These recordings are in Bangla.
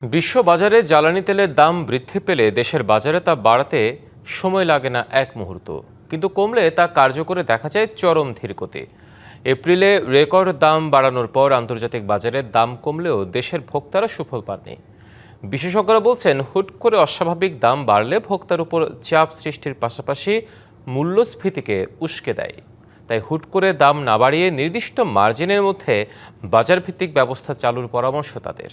বিশ্ব বাজারে জ্বালানি তেলের দাম বৃদ্ধি পেলে দেশের বাজারে তা বাড়াতে সময় লাগে না এক মুহূর্ত, কিন্তু কমলে তা কার্যকরে দেখা যায় চরম ধীরগতি। এপ্রিলে রেকর্ড দাম বাড়ানোর পর আন্তর্জাতিক বাজারে দাম কমলেও দেশের ভোক্তারা সুফল পাননি। বিশেষজ্ঞরা বলছেন, হুট করে অস্বাভাবিক দাম বাড়লে ভোক্তার উপর চাপ সৃষ্টির পাশাপাশি মূল্যস্ফীতিকে উস্কে দেয়। তাই হুট করে দাম না বাড়িয়ে নির্দিষ্ট মার্জিনের মধ্যে বাজারভিত্তিক ব্যবস্থা চালুর পরামর্শ তাদের।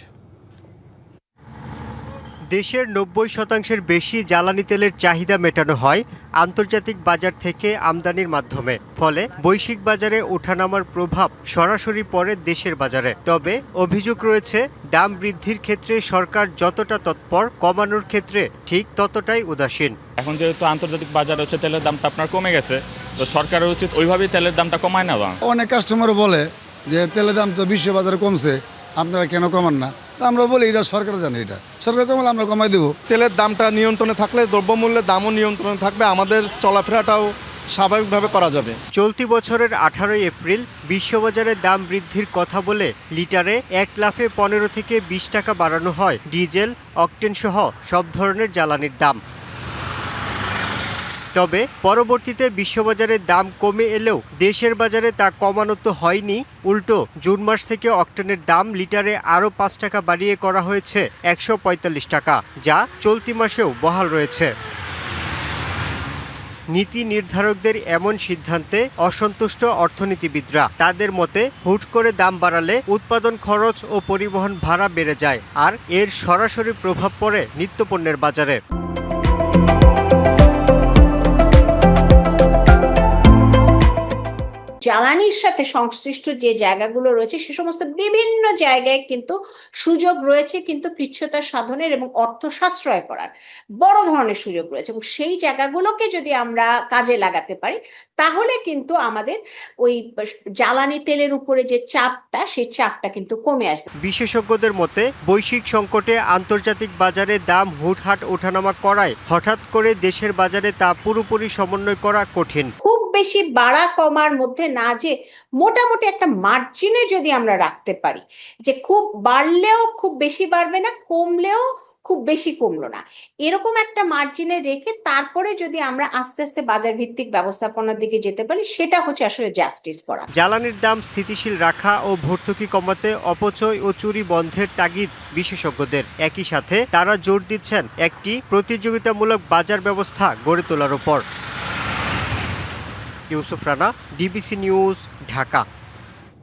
দেশের ৯০% বেশি জ্বালানি তেলের চাহিদা মেটানো হয় আন্তর্জাতিক বাজার থেকে আমদানির মাধ্যমে। ফলে বৈশ্বিক বাজারে ওঠানামার প্রভাব সরাসরি পড়ে দেশের বাজারে। তবে অভিযোগ রয়েছে, দাম বৃদ্ধির ক্ষেত্রে সরকার যতটা তৎপর, কমানোর ক্ষেত্রে ঠিক ততটাই উদাসীন। এখন যেহেতু আন্তর্জাতিক বাজার হচ্ছে তেলের দামটা আপনার কমে গেছে, তো সরকারের উচিত ওইভাবেই তেলের দামটা কমায় নেওয়া। অনেক কাস্টমার বলে যে তেলের দাম তো বিশ্ব বাজারে কমছে, আপনারা কেন কমান না? আমরা বলি এটা সরকার জানে, এটা সরকার কমালে আমরা কমাই দেবো। তেলের দামটা নিয়ন্ত্রণে থাকলে দ্রব্যমূল্যের দামও নিয়ন্ত্রণে থাকবে, আমাদের চলাফেরাটাও স্বাভাবিকভাবে করা যাবে। চলতি বছরের 18 এপ্রিল বিশ্ববাজারে দাম বৃদ্ধির কথা বলে লিটারে এক লাফে 15 থেকে 20 টাকা বাড়ানো হয় ডিজেল, অকটেন সহ সব ধরনের জ্বালানির দাম। তবে পরবর্তীতে বিশ্ববাজারে দাম কমে এলেও দেশের বাজারে তা কমানো তো হয়নি, উল্টো জুন মাস থেকে অকটেনের দাম লিটারে আরও 5 টাকা বাড়িয়ে করা হয়েছে 145 টাকা, যা চলতি মাসেও বহাল রয়েছে। নীতি নির্ধারকদের এমন সিদ্ধান্তে অসন্তুষ্ট অর্থনীতিবিদরা। তাদের মতে, হুট করে দাম বাড়ালে উৎপাদন খরচ ও পরিবহন ভাড়া বেড়ে যায়, আর এর সরাসরি প্রভাব পড়ে নিত্যপণ্যের বাজারে। জ্বালানির সাথে সংশ্লিষ্ট যে জায়গাগুলো রয়েছে সে সমস্ত বিভিন্ন জায়গায় কিন্তু সুযোগ রয়েছে, কিন্তু কৃচ্ছ্রতা সাধনের এবং অর্থ সাশ্রয় করার বড় ধরনের সুযোগ রয়েছে, এবং সেই জায়গাগুলোকে যদি আমরা কাজে লাগাতে পারি তাহলে কিন্তু আমাদের ওই জ্বালানি তেলের উপরে যে চাপটা, সেই চাপটা কিন্তু কমে আসবে। বিশেষজ্ঞদের মতে, বৈশ্বিক সংকটে আন্তর্জাতিক বাজারে দাম হুটহাট ওঠানামা করায় হঠাৎ করে দেশের বাজারে তা পুরোপুরি সমন্বয় করা কঠিন। খুব বেশি বাড়া কমার মধ্যে না, যে মোটামুটি একটা মার্জিনে যদি আমরা রাখতে পারি, যে খুব বাড়লেও খুব বেশি বাড়বে না, কমলেও খুব বেশি কমলো না, এরকম একটা মার্জিনে রেখে তারপরে যদি আমরা আস্তে আস্তে বাজার ভিত্তিক ব্যবস্থাপনার দিকে যেতে পারি, সেটা হচ্ছে আসলে জাস্টিস করা। জ্বালানির দাম স্থিতিশীল রাখা ও ভর্তুকি কমাতে অপচয় ও চুরি বন্ধের তাগিদ বিশেষজ্ঞদের। একই সাথে তারা জোর দিচ্ছেন একটি প্রতিযোগিতামূলক বাজার ব্যবস্থা গড়ে তোলার উপর। Yusuf Rana, DBC news, Dhaka.